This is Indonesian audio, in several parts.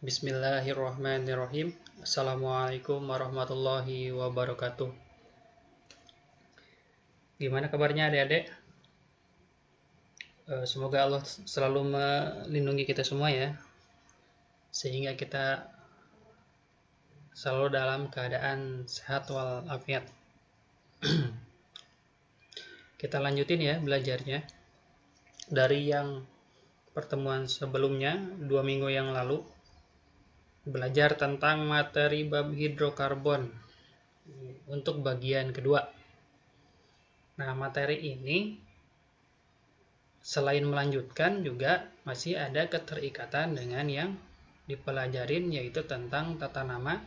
Bismillahirrahmanirrahim. Assalamualaikum warahmatullahi wabarakatuh. Gimana kabarnya adik-adik? Semoga Allah selalu melindungi kita semua ya, sehingga kita selalu dalam keadaan sehat walafiat. Kita lanjutin ya belajarnya dari yang pertemuan sebelumnya 2 minggu yang lalu, belajar tentang materi bab hidrokarbon untuk bagian kedua. Nah, materi ini selain melanjutkan juga masih ada keterikatan dengan yang dipelajarin, yaitu tentang tata nama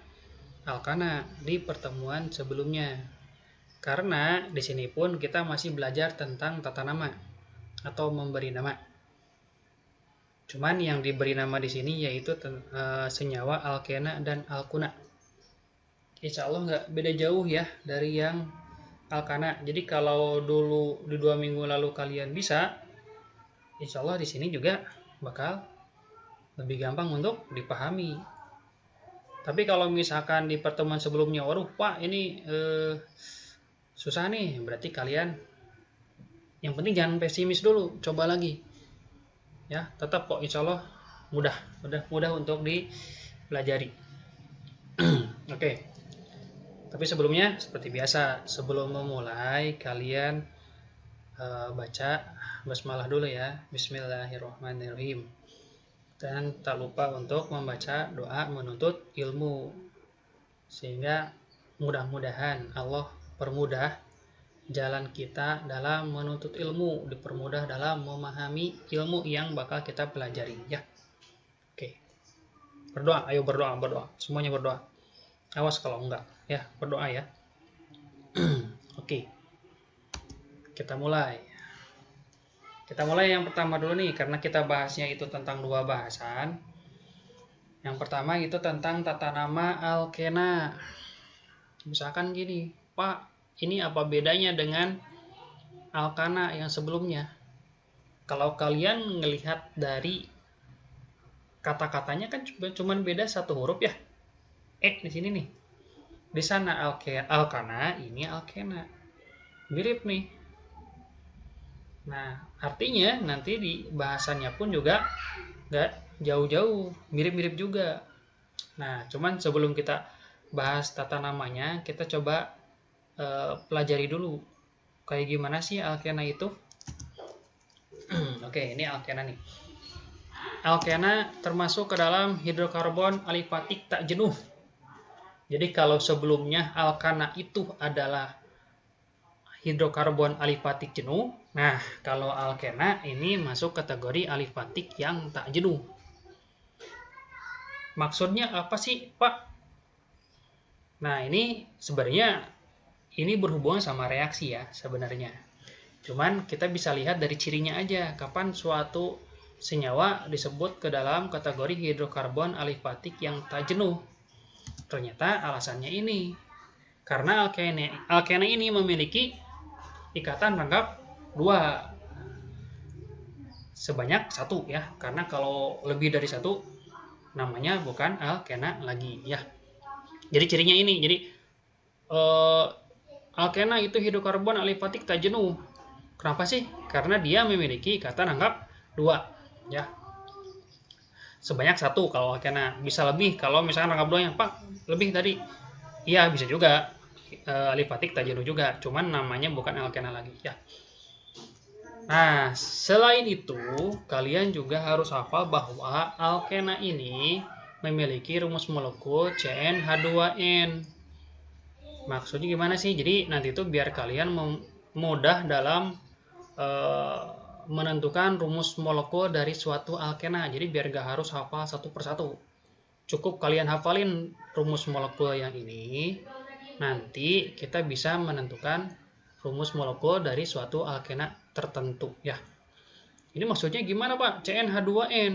alkana di pertemuan sebelumnya. Karena di sini pun kita masih belajar tentang tata nama atau memberi nama. Cuman yang diberi nama di sini yaitu senyawa alkena dan alkuna. Insya Allah nggak beda jauh ya dari yang alkana. Jadi kalau dulu di 2 minggu lalu kalian bisa, insya Allah di sini juga bakal lebih gampang untuk dipahami. Tapi kalau misalkan di pertemuan sebelumnya, waduh Pak ini susah nih, berarti kalian yang penting jangan pesimis dulu, coba lagi. Ya, tetap kok insya Allah mudah untuk dipelajari. Oke. Tapi sebelumnya seperti biasa, sebelum memulai kalian baca basmalah dulu ya. Bismillahirrahmanirrahim. Dan tak lupa untuk membaca doa menuntut ilmu, sehingga mudah-mudahan Allah permudah jalan kita dalam menuntut ilmu, dipermudah dalam memahami ilmu yang bakal kita pelajari ya. Oke. Berdoa, ayo berdoa. Semuanya berdoa. Awas kalau enggak ya, berdoa ya. Oke. Kita mulai yang pertama dulu nih, karena kita bahasnya itu tentang 2 bahasan. Yang pertama itu tentang tata nama alkena. Misalkan gini, Pak, ini apa bedanya dengan alkana yang sebelumnya? Kalau kalian ngelihat dari kata-katanya kan cuma beda 1 huruf ya. Di sini nih. Di sana alkana, ini alkena. Mirip nih. Nah, artinya nanti di bahasannya pun juga nggak jauh-jauh, mirip-mirip juga. Nah, cuman sebelum kita bahas tata namanya, kita coba pelajari dulu kayak gimana sih alkena itu. Oke, ini alkena nih. Alkena termasuk ke dalam hidrokarbon alifatik tak jenuh. Jadi kalau sebelumnya alkana itu adalah hidrokarbon alifatik jenuh, nah kalau alkena ini masuk kategori alifatik yang tak jenuh. Maksudnya apa sih Pak? Nah ini sebenarnya ini berhubungan sama reaksi ya sebenarnya. Cuman kita bisa lihat dari cirinya aja, kapan suatu senyawa disebut ke dalam kategori hidrokarbon alifatik yang tak jenuh. Ternyata alasannya ini, karena alkena ini memiliki ikatan rangkap 2 sebanyak 1 ya, karena kalau lebih dari 1 namanya bukan alkena lagi ya. Jadi cirinya ini, jadi alkena itu hidrokarbon alifatik tak jenuh. Kenapa sih? Karena dia memiliki ikatan rangkap 2 ya. Sebanyak 1 kalau alkena, bisa lebih kalau misalkan rangkap 2 yang Pak lebih tadi. Iya bisa juga, alifatik tak jenuh juga, cuman namanya bukan alkena lagi ya. Nah, selain itu kalian juga harus hafal bahwa alkena ini memiliki rumus molekul CnH2n. Maksudnya gimana sih? Jadi nanti itu biar kalian mudah dalam menentukan rumus molekul dari suatu alkena. Jadi biar gak harus hafal satu persatu. Cukup kalian hafalin rumus molekul yang ini, nanti kita bisa menentukan rumus molekul dari suatu alkena tertentu ya. Ini maksudnya gimana Pak? CnH2n.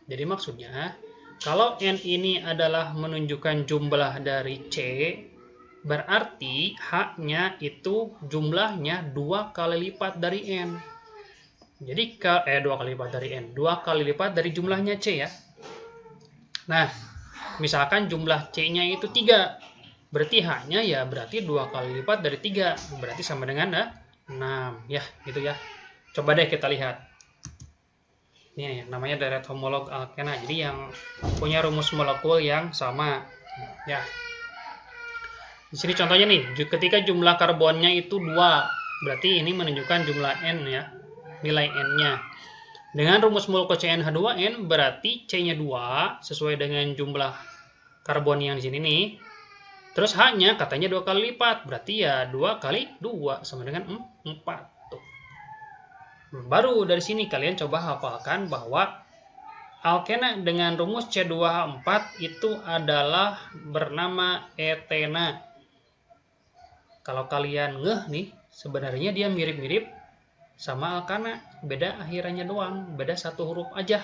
Jadi maksudnya kalau N ini adalah menunjukkan jumlah dari C, berarti H-nya itu jumlahnya 2 kali lipat dari N. Jadi 2 kali lipat dari N, 2 kali lipat dari jumlahnya C ya. Nah, misalkan jumlah C-nya itu 3. Berarti H-nya ya berarti 2 kali lipat dari 3. Berarti sama dengan 6. Ya, gitu ya. Coba deh kita lihat. Ini namanya deret homolog alkena. Jadi yang punya rumus molekul yang sama. Ya. Di sini contohnya nih, ketika jumlah karbonnya itu 2, berarti ini menunjukkan jumlah N ya, nilai N-nya. Dengan rumus molekul CnH2n berarti C-nya 2 sesuai dengan jumlah karbon yang di sini nih. Terus H-nya katanya 2 kali lipat, berarti ya 2 kali 2 sama dengan 4. Tuh. Baru dari sini kalian coba hafalkan bahwa alkena dengan rumus C2H4 itu adalah bernama etena. Kalau kalian ngeh nih, sebenarnya dia mirip-mirip sama alkana, beda akhirannya doang, beda satu huruf aja.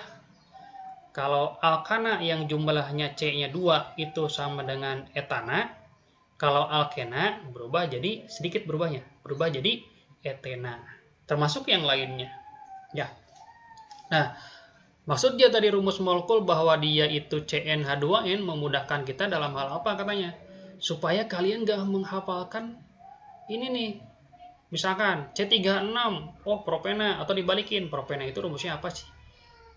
Kalau alkana yang jumlahnya C-nya 2 itu sama dengan etana, kalau alkena berubah jadi sedikit berubahnya, berubah jadi etena. Termasuk yang lainnya. Ya. Nah, maksud dia tadi rumus molekul bahwa dia itu CnH2n memudahkan kita dalam hal apa katanya? Supaya kalian gak menghafalkan ini nih. Misalkan C3H6, oh propena, atau dibalikin, propena itu rumusnya apa sih?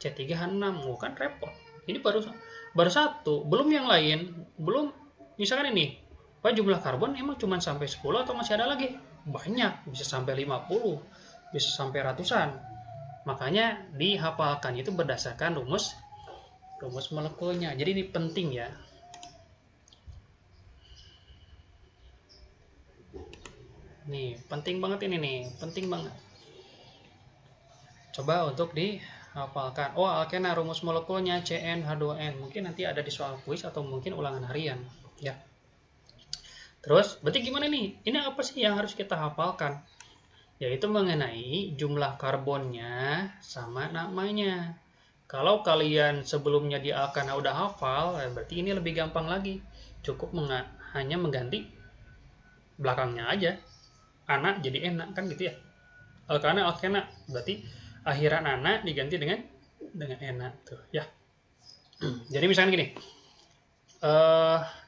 C3H6, oh kan repot. Ini baru satu, belum yang lain, belum misalkan ini. Pak jumlah karbon emang cuma sampai 10 atau masih ada lagi? Banyak, bisa sampai 50, bisa sampai ratusan. Makanya dihafalkan itu berdasarkan rumus molekulnya. Jadi ini penting ya. Nih, penting banget ini nih, penting banget. Coba untuk dihafalkan. Oh, alkena rumus molekulnya CnH2n. Mungkin nanti ada di soal kuis atau mungkin ulangan harian, ya. Terus, berarti gimana nih? Ini apa sih yang harus kita hafalkan? Yaitu mengenai jumlah karbonnya sama namanya. Kalau kalian sebelumnya di alkana udah hafal, berarti ini lebih gampang lagi. Cukup hanya mengganti belakangnya aja. Anak jadi enak kan gitu ya. Alkana alkena berarti akhiran anak diganti dengan enak tuh ya. Jadi misalnya gini,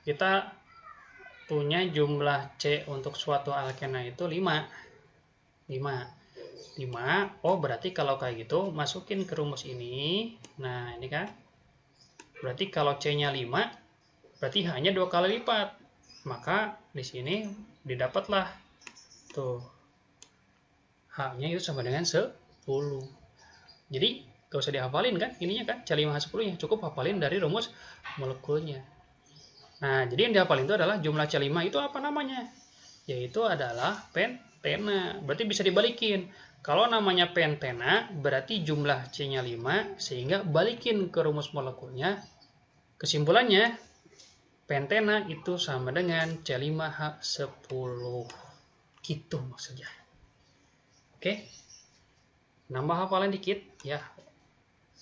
kita punya jumlah C untuk suatu alkena itu 5. Oh berarti kalau kayak gitu masukin ke rumus ini. Nah ini kan berarti kalau C-nya 5 berarti H-nya 2 kali lipat. Maka di sini didapatlah tuh H-nya itu sama dengan 10. Jadi gak usah dihafalin kan ininya kan C5H10 nya, cukup hafalin dari rumus molekulnya. Nah jadi yang dihafalin itu adalah jumlah C5 itu apa namanya, yaitu adalah pentena. Berarti bisa dibalikin, kalau namanya pentena berarti jumlah C-nya 5, sehingga balikin ke rumus molekulnya. Kesimpulannya pentena itu sama dengan C5H10 gitu maksudnya. Oke, nambah hafalan dikit ya.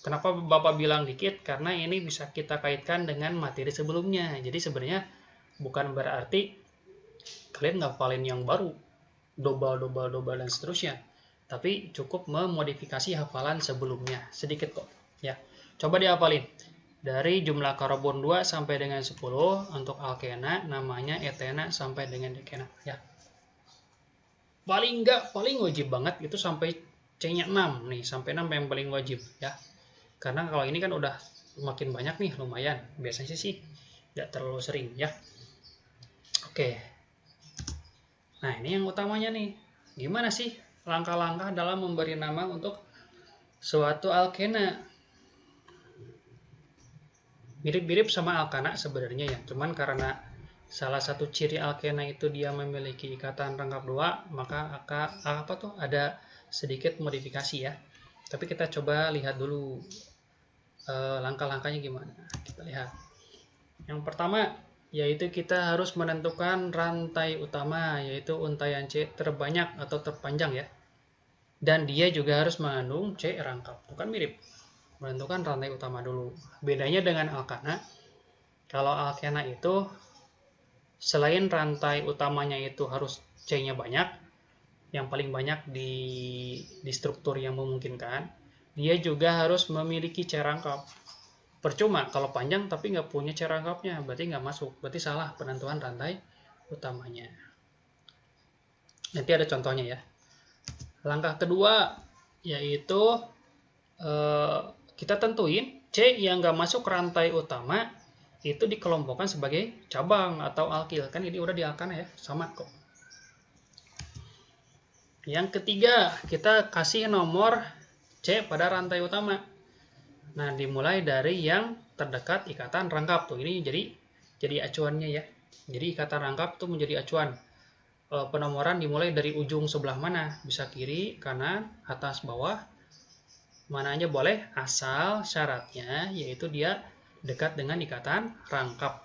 Kenapa Bapak bilang dikit? Karena ini bisa kita kaitkan dengan materi sebelumnya. Jadi sebenarnya bukan berarti kalian ngafalin yang baru, dobel dan seterusnya. Tapi cukup memodifikasi hafalan sebelumnya. Sedikit kok. Ya. Coba dihafalin. Dari jumlah karbon 2 sampai dengan 10 untuk alkena namanya etena sampai dengan dekena. Ya. Paling wajib banget itu sampai C-nya 6 nih, sampai 6 yang paling wajib ya. Karena kalau ini kan udah makin banyak nih, lumayan. Biasanya sih tidak terlalu sering ya. Oke. Nah, ini yang utamanya nih. Gimana sih langkah-langkah dalam memberi nama untuk suatu alkena? Mirip-mirip sama alkana sebenarnya ya. Cuman karena salah satu ciri alkena itu dia memiliki ikatan rangkap 2, maka ada sedikit modifikasi ya. Tapi kita coba lihat dulu langkah-langkahnya gimana. Kita lihat. Yang pertama yaitu kita harus menentukan rantai utama, yaitu untaian C terbanyak atau terpanjang ya. Dan dia juga harus mengandung C rangkap. Bukan mirip. Menentukan rantai utama dulu. Bedanya dengan alkana, kalau alkena itu selain rantai utamanya itu harus C-nya banyak, yang paling banyak di struktur yang memungkinkan, dia juga harus memiliki C rangkap. Percuma kalau panjang tapi nggak punya C rangkapnya, berarti nggak masuk, berarti salah penentuan rantai utamanya. Nanti ada contohnya ya. Langkah kedua yaitu kita tentuin C yang nggak masuk rantai utama itu dikelompokkan sebagai cabang atau alkil. Kan ini udah di alkana ya, sama kok. Yang ketiga, kita kasih nomor C pada rantai utama. Nah, dimulai dari yang terdekat ikatan rangkap tuh. Ini jadi acuannya ya. Jadi ikatan rangkap tuh menjadi acuan. Penomoran dimulai dari ujung sebelah mana? Bisa kiri, kanan, atas, bawah. Mana aja boleh, asal syaratnya yaitu dia dekat dengan ikatan rangkap.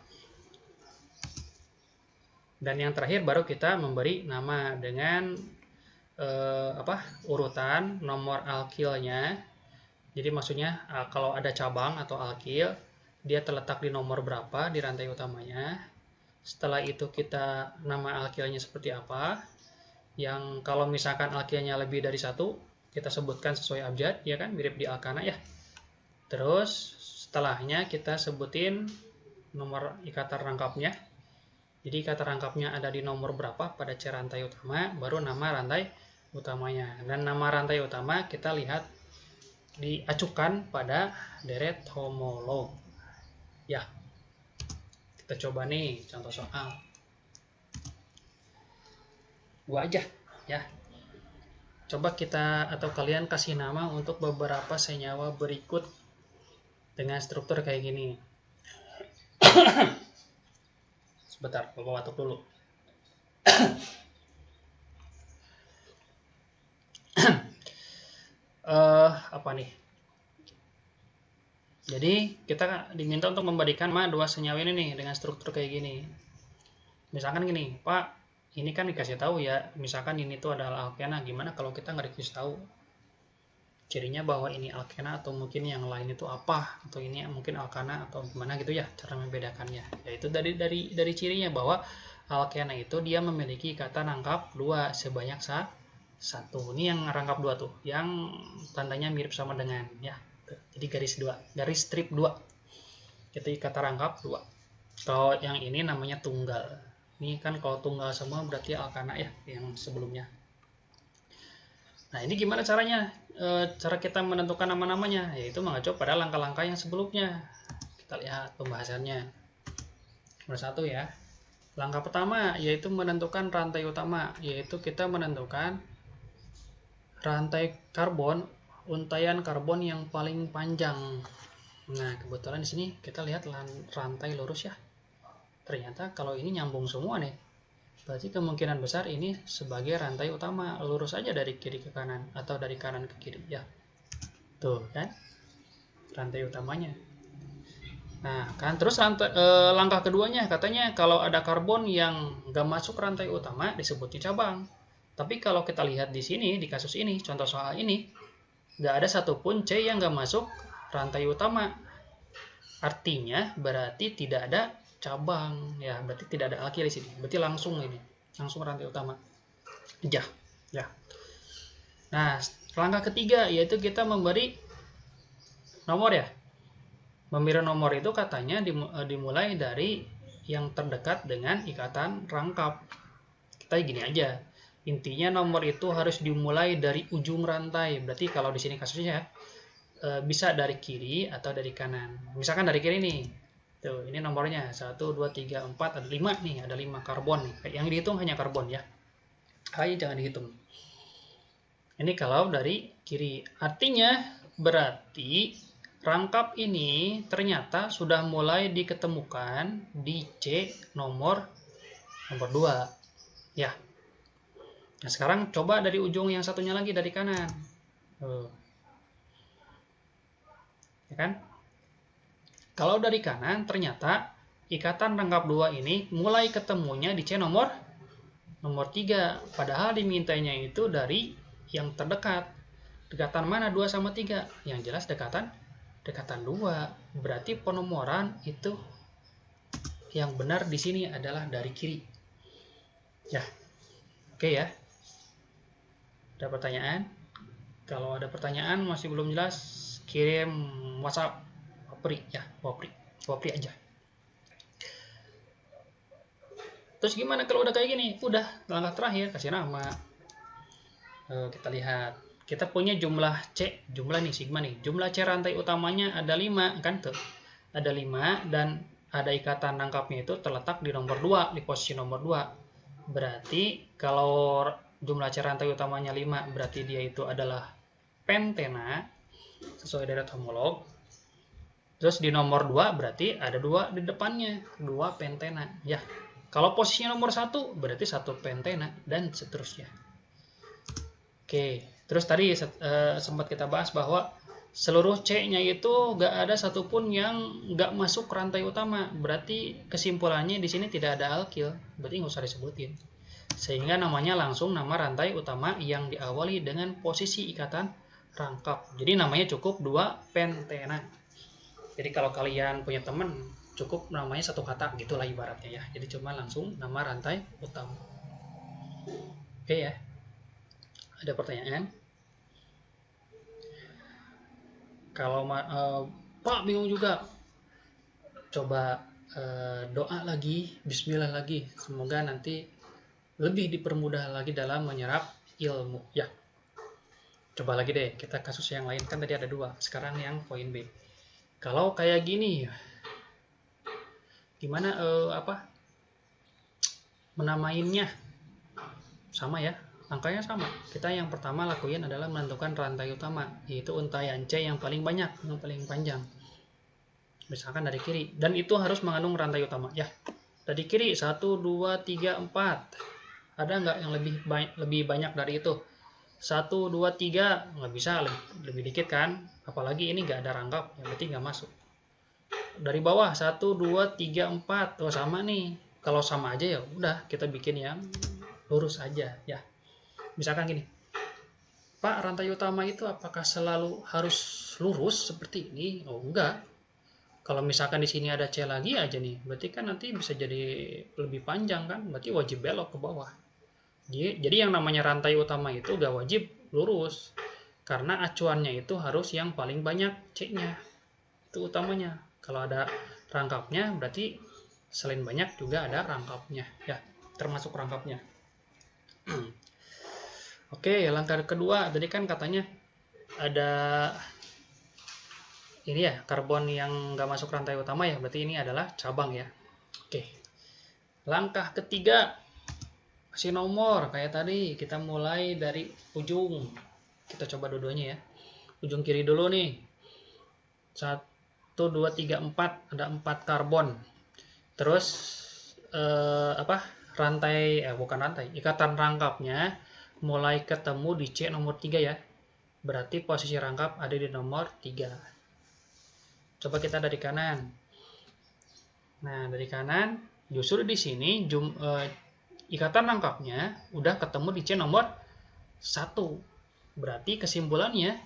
Dan yang terakhir baru kita memberi nama dengan urutan nomor alkilnya. Jadi maksudnya kalau ada cabang atau alkil, dia terletak di nomor berapa di rantai utamanya. Setelah itu kita nama alkilnya seperti apa. Yang kalau misalkan alkilnya lebih dari satu, kita sebutkan sesuai abjad, ya kan, mirip di alkana ya. Terus setelahnya kita sebutin nomor ikatan rangkapnya. Jadi ikatan rangkapnya ada di nomor berapa pada C rantai utama, baru nama rantai utamanya. Dan nama rantai utama kita lihat diacukan pada deret homolog. Ya, kita coba nih contoh soal. Gua aja ya. Coba kita atau kalian kasih nama untuk beberapa senyawa berikut dengan struktur kayak gini. Sebentar, Bapak batuk dulu. Apa nih? Jadi kita diminta untuk memberikan nama dua senyawa ini nih dengan struktur kayak gini. Misalkan gini, Pak, ini kan dikasih tahu ya, misalkan ini tuh adalah alkena. Gimana kalau kita nggak dikasih tahu cirinya bahwa ini alkena atau mungkin yang lain itu apa, atau ini mungkin alkana atau gimana gitu ya cara membedakannya. Yaitu dari cirinya bahwa alkena itu dia memiliki ikatan rangkap 2 sebanyak satu. Ini yang rangkap 2 tuh, yang tandanya mirip sama dengan ya. Jadi garis strip 2. Itu ikatan rangkap 2. Kalau yang ini namanya tunggal. Ini kan kalau tunggal semua berarti alkana ya, yang sebelumnya. Nah, ini gimana caranya? Cara kita menentukan nama-namanya, yaitu mengacu pada langkah-langkah yang sebelumnya. Kita lihat pembahasannya. Nomor 1 ya. Langkah pertama yaitu menentukan rantai utama, yaitu kita menentukan rantai karbon, untaian karbon yang paling panjang. Nah, kebetulan di sini kita lihat rantai lurus ya. Ternyata kalau ini nyambung semua nih. Berarti kemungkinan besar ini sebagai rantai utama, lurus aja dari kiri ke kanan atau dari kanan ke kiri ya. Tuh kan, rantai utamanya. Nah kan, terus langkah keduanya katanya kalau ada karbon yang nggak masuk rantai utama disebutnya cabang. Tapi kalau kita lihat di sini, di kasus ini, contoh soal ini, nggak ada satupun C yang nggak masuk rantai utama. Artinya berarti tidak ada cabang ya, berarti tidak ada alkil di sini, berarti langsung rantai utama aja ya. Nah, langkah ketiga yaitu kita memberi nomor ya. Memberi nomor itu katanya dimulai dari yang terdekat dengan ikatan rangkap. Kita gini aja, intinya nomor itu harus dimulai dari ujung rantai. Berarti kalau di sini kasusnya bisa dari kiri atau dari kanan. Misalkan dari kiri nih. Tuh, ini nomornya 1, 2, 3, 4, ada 5 nih, ada 5 karbon nih. Yang dihitung hanya karbon ya. Hai, jangan dihitung. Ini kalau dari kiri. Artinya berarti rangkap ini ternyata sudah mulai diketemukan di C nomor 2. Ya. Nah, sekarang coba dari ujung yang satunya lagi dari kanan. Ya kan? Kalau dari kanan, ternyata ikatan rangkap 2 ini mulai ketemunya di C nomor 3. Padahal dimintanya itu dari yang terdekat. Dekatan mana 2 sama 3? Yang jelas dekatan 2. Berarti penomoran itu yang benar di sini adalah dari kiri. Ya. Oke ya. Ada pertanyaan? Kalau ada pertanyaan masih belum jelas, kirim WhatsApp Wapri ya, Wapri aja. Terus gimana kalau udah kayak gini? Udah, langkah terakhir kasih nama. Kita lihat, kita punya jumlah C, jumlah nih sigma nih. Jumlah C rantai utamanya ada 5 kan tuh. Ada 5 dan ada ikatan rangkapnya itu terletak di nomor 2, di posisi nomor 2. Berarti kalau jumlah C rantai utamanya 5, berarti dia itu adalah pentena sesuai deret homolog. Terus di nomor 2 berarti ada 2 di depannya, 2 pentena ya. Kalau posisinya nomor 1 berarti 1 pentena dan seterusnya. Oke, terus tadi sempat kita bahas bahwa seluruh C-nya itu gak ada satupun yang gak masuk rantai utama. Berarti kesimpulannya di sini tidak ada alkil, berarti nggak usah disebutin. Sehingga namanya langsung nama rantai utama yang diawali dengan posisi ikatan rangkap. Jadi namanya cukup 2 pentena. Jadi kalau kalian punya teman, cukup namanya satu kata gitulah ibaratnya ya. Jadi cuma langsung nama rantai utama. Oke ya. Ada pertanyaan? Kalau Pak bingung juga, coba doa lagi, bismillah lagi. Semoga nanti lebih dipermudah lagi dalam menyerap ilmu ya. Coba lagi deh, kita kasus yang lain kan tadi ada 2. Sekarang yang poin B. Kalau kayak gini, gimana menamainnya? Sama ya, langkahnya sama. Kita yang pertama lakuin adalah menentukan rantai utama, yaitu untayan C yang paling banyak, yang paling panjang. Misalkan dari kiri, dan itu harus mengandung rantai utama ya. Dari kiri 1, 2, 3, 4. Ada nggak yang lebih banyak dari itu? 1, 2, 3 nggak bisa, lebih dikit kan? Apalagi ini nggak ada rangkap, ya berarti nggak masuk. Dari bawah 1, 2, 3, 4. Oh sama nih. Kalau sama aja ya udah kita bikin yang lurus aja ya. Misalkan gini, Pak, rantai utama itu apakah selalu harus lurus seperti ini? Oh enggak. Kalau misalkan di sini ada C lagi aja nih, berarti kan nanti bisa jadi lebih panjang kan? Berarti wajib belok ke bawah. Jadi yang namanya rantai utama itu gak wajib lurus, karena acuannya itu harus yang paling banyak C-nya. Itu utamanya. Kalau ada rangkapnya berarti selain banyak juga ada rangkapnya ya, termasuk rangkapnya. Oke, langkah kedua tadi kan katanya ada ini ya, karbon yang nggak masuk rantai utama ya, berarti ini adalah cabang ya. Oke, langkah ketiga kasih nomor kayak tadi. Kita mulai dari ujung, kita coba dua-duanya ya. Ujung kiri dulu nih, 1, 2, 3, 4, ada 4 karbon. Terus ikatan rangkapnya mulai ketemu di C nomor 3 ya. Berarti posisi rangkap ada di nomor 3. Coba kita dari kanan. Nah, dari kanan justru di sini ikatan rangkapnya udah ketemu di C nomor 1. Berarti kesimpulannya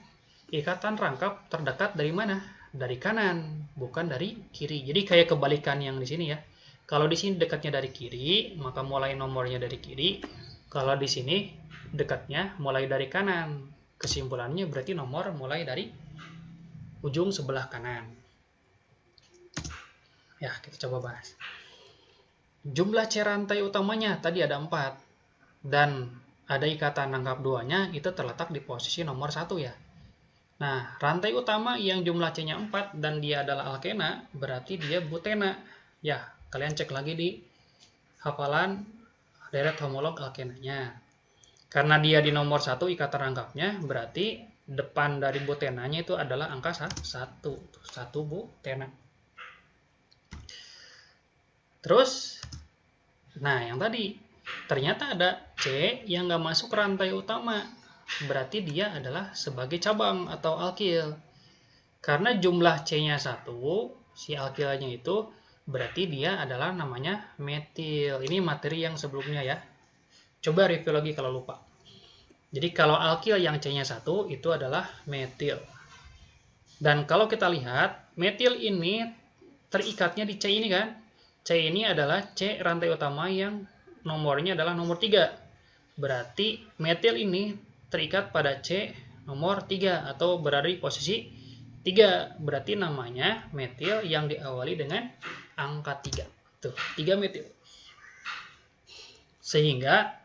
ikatan rangkap terdekat dari mana? Dari kanan, bukan dari kiri. Jadi kayak kebalikan yang di sini ya. Kalau di sini dekatnya dari kiri, maka mulai nomornya dari kiri. Kalau di sini dekatnya mulai dari kanan. Kesimpulannya berarti nomor mulai dari ujung sebelah kanan. Ya, kita coba bahas. Jumlah C rantai utamanya tadi ada 4. Dan ada ikatan rangkap 2-nya itu terletak di posisi nomor 1 ya. Nah, rantai utama yang jumlah C-nya 4 dan dia adalah alkena, berarti dia butena. Ya, kalian cek lagi di hafalan deret homolog alkenanya. Karena dia di nomor 1 ikatan rangkapnya, berarti depan dari butenanya itu adalah angka 1. 1 butena. Terus, nah yang tadi, ternyata ada C yang nggak masuk rantai utama. Berarti dia adalah sebagai cabang atau alkil. Karena jumlah C-nya 1, si alkilnya itu berarti dia adalah namanya metil. Ini materi yang sebelumnya ya. Coba review lagi kalau lupa. Jadi kalau alkil yang C-nya 1 itu adalah metil. Dan kalau kita lihat, metil ini terikatnya di C ini kan. C ini adalah C rantai utama yang nomornya adalah nomor 3. Berarti metil ini terikat pada C nomor 3 atau berada di posisi 3, berarti namanya metil yang diawali dengan angka 3. Tuh, 3 metil. Sehingga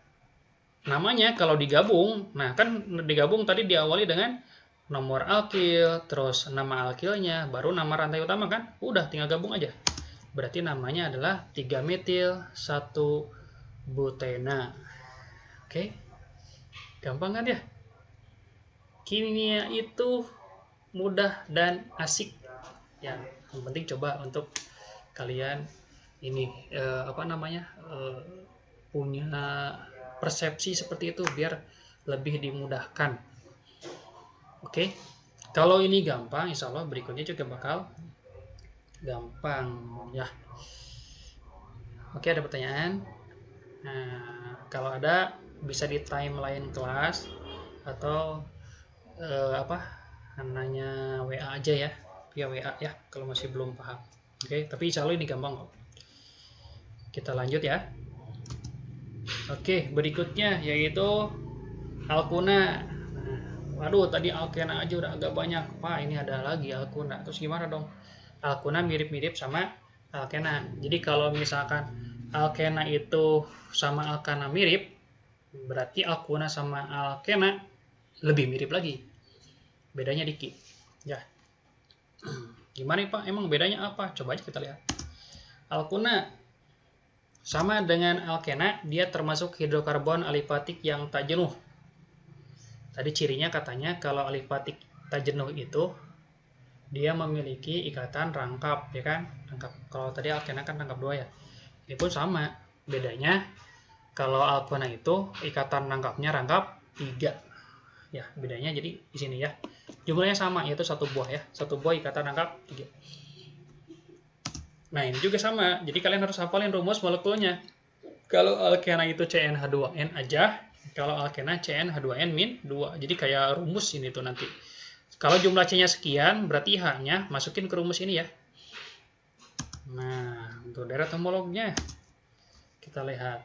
namanya kalau digabung, nah kan digabung tadi diawali dengan nomor alkil, terus nama alkilnya, baru nama rantai utama kan? Udah, tinggal gabung aja. Berarti namanya adalah 3 metil 1 butena. Oke. Gampang kan ya? Kimia itu mudah dan asik. Ya, yang penting coba untuk kalian ini punya persepsi seperti itu biar lebih dimudahkan. Oke. Kalau ini gampang, insya Allah berikutnya juga bakal gampang ya. Oke, ada pertanyaan? Nah, kalau ada bisa di timeline kelas atau nanya WA aja ya, via WA ya kalau masih belum paham. Oke, tapi insya Allah ini gampang kok. Kita lanjut ya. Oke, berikutnya yaitu alkuna. Nah, waduh, tadi alkena aja udah agak banyak. Pak, ini ada lagi alkuna. Terus gimana dong? Alkuna mirip-mirip sama alkena. Jadi kalau misalkan alkena itu sama alkana mirip, berarti alkuna sama alkena lebih mirip lagi. Bedanya dikit. Ya. Gimana Pak? Emang bedanya apa? Coba aja kita lihat. Alkuna sama dengan alkena, dia termasuk hidrokarbon alifatik yang tak jenuh. Tadi cirinya katanya kalau alifatik tak jenuh itu dia memiliki ikatan rangkap, ya kan? Rangkap. Kalau tadi alkena kan rangkap 2 ya. Ini pun sama. Bedanya kalau alkena itu ikatan rangkapnya rangkap 3. Ya, bedanya jadi di sini ya. Jumlahnya sama, yaitu 1 buah ya. 1 buah ikatan rangkap 3. Nah, ini juga sama. Jadi kalian harus hafalin rumus molekulnya. Kalau alkena itu CnH2n aja, kalau alkena CnH2n-2. Jadi kayak rumus ini tuh nanti. Kalau jumlah C-nya sekian, berarti H-nya masukin ke rumus ini ya. Nah, untuk deret homolognya kita lihat.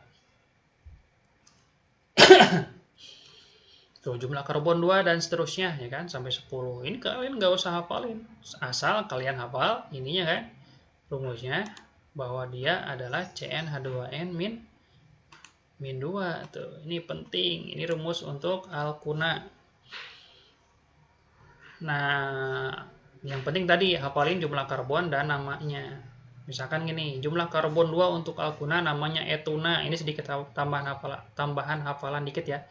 Tuh, jumlah karbon 2 dan seterusnya ya kan sampai 10. Ini kalian nggak usah hafalin. Asal kalian hafal ininya kan. Rumusnya bahwa dia adalah CnH2n-2 tuh. Ini penting. Ini rumus untuk alkuna. Nah, yang penting tadi hafalin jumlah karbon dan namanya. Misalkan gini, jumlah karbon 2 untuk alkuna namanya etuna. Ini sedikit tambahan hafalan dikit ya.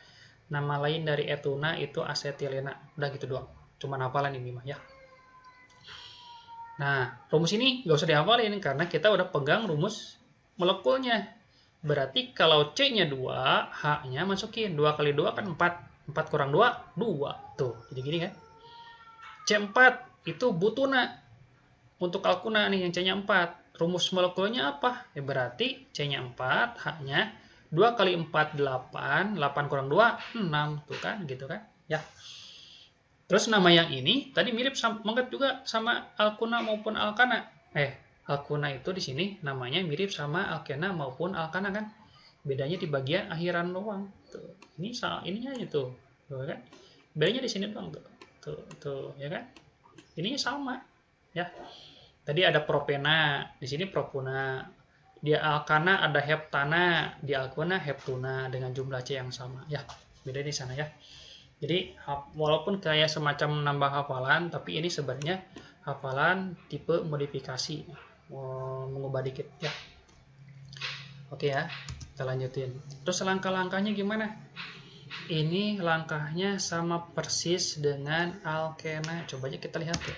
Nama lain dari etuna itu asetilena. Udah gitu doang. Cuma hafalan ini mah ya. Nah, rumus ini nggak usah dihafalin karena kita udah pegang rumus molekulnya. Berarti kalau C-nya 2, H-nya masukin. 2 kali 2 kan 4. 4 kurang 2, 2. Tuh, jadi gini kan. C4 itu butuna. Untuk alkuna nih yang C-nya 4. Rumus molekulnya apa? Ya berarti C-nya 4, H-nya 2 kali 4, 8. 8 kurang 2, 6. Tuh kan, gitu kan. Ya. Terus nama yang ini tadi mirip banget juga sama alkuna maupun alkana. Alkuna itu di sini namanya mirip sama alkena maupun alkana kan. Bedanya di bagian akhiran doang. Tuh. Ininya aja tuh. Tuh kan. Bedanya di sini doang tuh. Tuh, ya kan? Ininya sama. Ya. Tadi ada propena, di sini propuna. Di alkana ada heptana, di alkuna heptuna dengan jumlah C yang sama. Ya, beda di sana ya. Jadi walaupun kayak semacam nambah hafalan, tapi ini sebenarnya hafalan tipe modifikasi, mengubah dikit ya. Oke ya, kita lanjutin. Terus langkah-langkahnya gimana? Ini langkahnya sama persis dengan alkena. Coba aja kita lihat ya.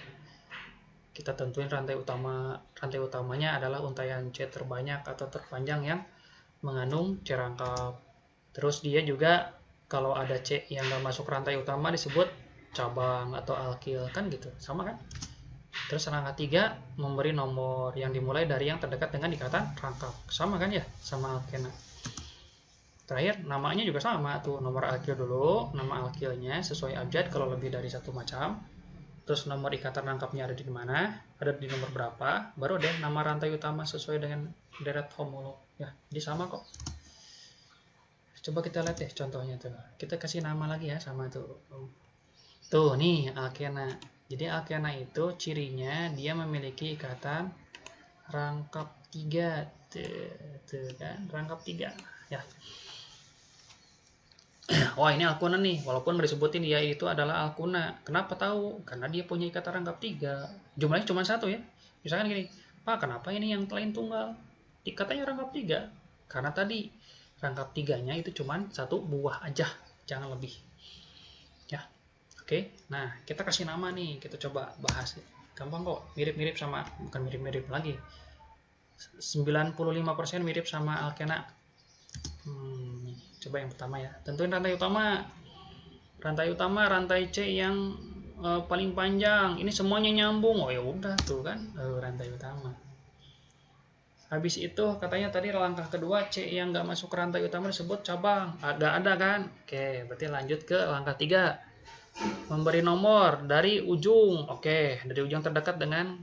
Kita tentuin rantai utamanya adalah untaian C terbanyak atau terpanjang yang mengandung C rangkap. Terus dia juga kalau ada C yang nggak masuk rantai utama disebut cabang atau alkil kan gitu, sama kan? Terus langkah 3 memberi nomor yang dimulai dari yang terdekat dengan ikatan rangkap, sama kan ya, sama alkena. Terakhir namanya juga sama tuh, nomor alkil dulu, nama alkilnya sesuai abjad kalau lebih dari satu macam. Terus nomor ikatan rangkapnya ada di mana, ada di nomor berapa, baru deh nama rantai utama sesuai dengan deret homolog ya. Jadi sama kok. Coba kita lihat deh contohnya tuh. Kita kasih nama lagi ya sama tuh. Tuh nih alkena. Jadi alkena itu cirinya dia memiliki ikatan rangkap 3. Tuh kan, rangkap 3 ya. Wah, ini alkuna nih, walaupun nggak disebutin dia itu adalah alkuna. Kenapa tahu? Karena dia punya ikatan rangkap 3. Jumlahnya cuma 1 ya. Misalkan gini, Pak, kenapa ini yang lain tunggal? Ikatnya rangkap 3. Karena tadi rangkap 3-nya itu cuma 1 buah aja, jangan lebih. Ya. Oke. Nah, kita kasih nama nih, kita coba bahas. Gampang kok, mirip-mirip sama, bukan mirip-mirip lagi. 95% mirip sama alkena. Coba yang pertama ya. Tentuin rantai utama. Rantai C yang paling panjang. Ini semuanya nyambung. Oh ya udah tuh kan, rantai utama. Habis itu katanya tadi langkah kedua C yang nggak masuk ke rantai utama disebut cabang. Ada kan? Oke, berarti lanjut ke langkah 3. Memberi nomor dari ujung. Oke, dari ujung terdekat dengan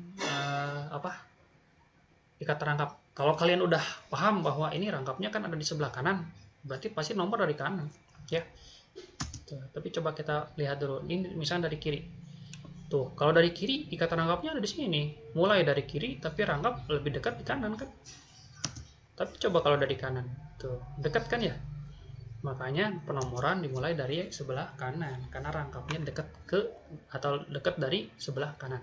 ikat rangkap. Kalau kalian udah paham bahwa ini rangkapnya kan ada di sebelah kanan, berarti pasti nomor dari kanan ya. Tuh, tapi coba kita lihat dulu. Ini misalnya dari kiri. Tuh, kalau dari kiri ikatan rangkapnya ada di sini. Mulai dari kiri tapi rangkap lebih dekat di kanan kan. Tapi coba kalau dari kanan. Tuh, dekat kan ya? Makanya penomoran dimulai dari sebelah kanan karena rangkapnya dekat ke atau dekat dari sebelah kanan.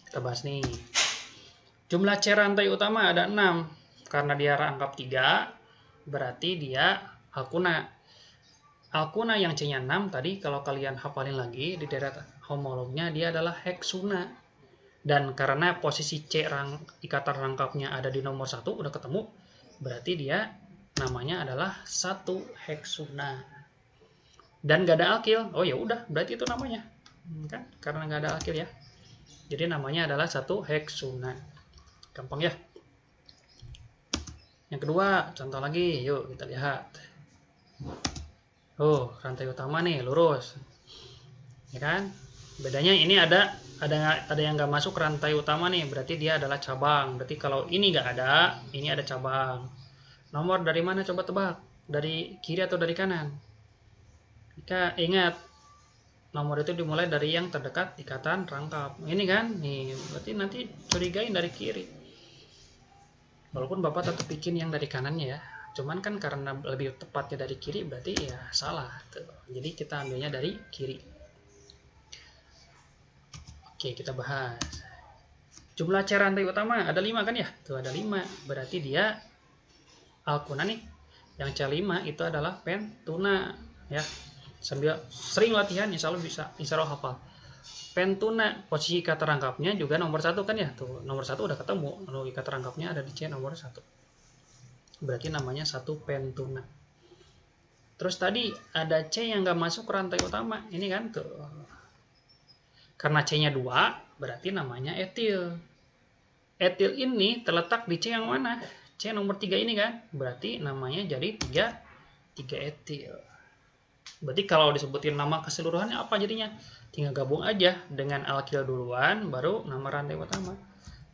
Kita bahas nih. Jumlah C rantai utama ada 6. Karena dia rangkap 3, berarti dia alkuna. Alkuna yang C-nya 6 tadi kalau kalian hafalin lagi di deret homolognya dia adalah heksuna. Dan karena posisi C ikatan rangkapnya ada di nomor 1 udah ketemu, berarti dia namanya adalah 1 heksuna. Dan gak ada alkil. Oh ya udah, berarti itu namanya. Kan? Karena gak ada alkil ya. Jadi namanya adalah 1 heksuna. Gampang ya. Yang kedua, contoh lagi. Yuk kita lihat. Oh, rantai utama nih lurus. Ya kan? Bedanya ini ada yang nggak masuk rantai utama nih, berarti dia adalah cabang. Berarti kalau ini nggak ada, ini ada cabang. Nomor dari mana coba tebak? Dari kiri atau dari kanan? Jika ingat, nomor itu dimulai dari yang terdekat ikatan rangkap. Ini kan? Nih, berarti nanti curigain dari kiri. Walaupun Bapak tetap bikin yang dari kanannya ya. Cuman kan karena lebih tepatnya dari kiri berarti ya salah. Tuh. Jadi kita ambilnya dari kiri. Oke, kita bahas. Jumlah C rantai utama ada 5 kan ya? Tuh ada 5. Berarti dia alkuna nih. Yang C5 itu adalah pentuna ya. Sambil sering latihan insya Allah hafal. Pentuna, posisi ikat rangkapnya juga nomor 1 kan ya. Tuh, nomor 1 udah ketemu. Lalu ikat rangkapnya ada di C nomor 1. Berarti namanya 1 pentuna. Terus tadi ada C yang nggak masuk ke rantai utama. Ini kan tuh. Karena C-nya 2, berarti namanya etil. Etil ini terletak di C yang mana? C nomor 3 ini kan. Berarti namanya jadi 3 etil. Berarti kalau disebutin nama keseluruhannya apa jadinya? Tinggal gabung aja dengan alkil duluan, baru nama rantai utama.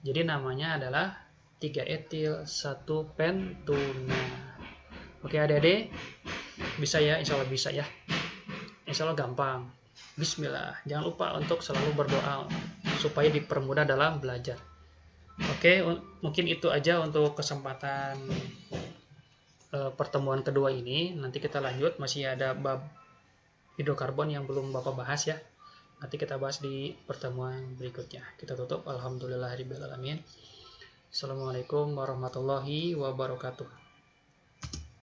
Jadi namanya adalah 3 etil 1 pentuna. Oke adik-adik, bisa ya? Insya Allah bisa ya. Insya Allah gampang. Bismillah. Jangan lupa untuk selalu berdoa supaya dipermudah dalam belajar. Oke, mungkin itu aja untuk kesempatan pertemuan kedua ini. Nanti kita lanjut, masih ada bab hidrokarbon yang belum Bapak bahas ya. Nanti kita bahas di pertemuan berikutnya. Kita tutup. Alhamdulillahirabbil alamin. Assalamualaikum warahmatullahi wabarakatuh.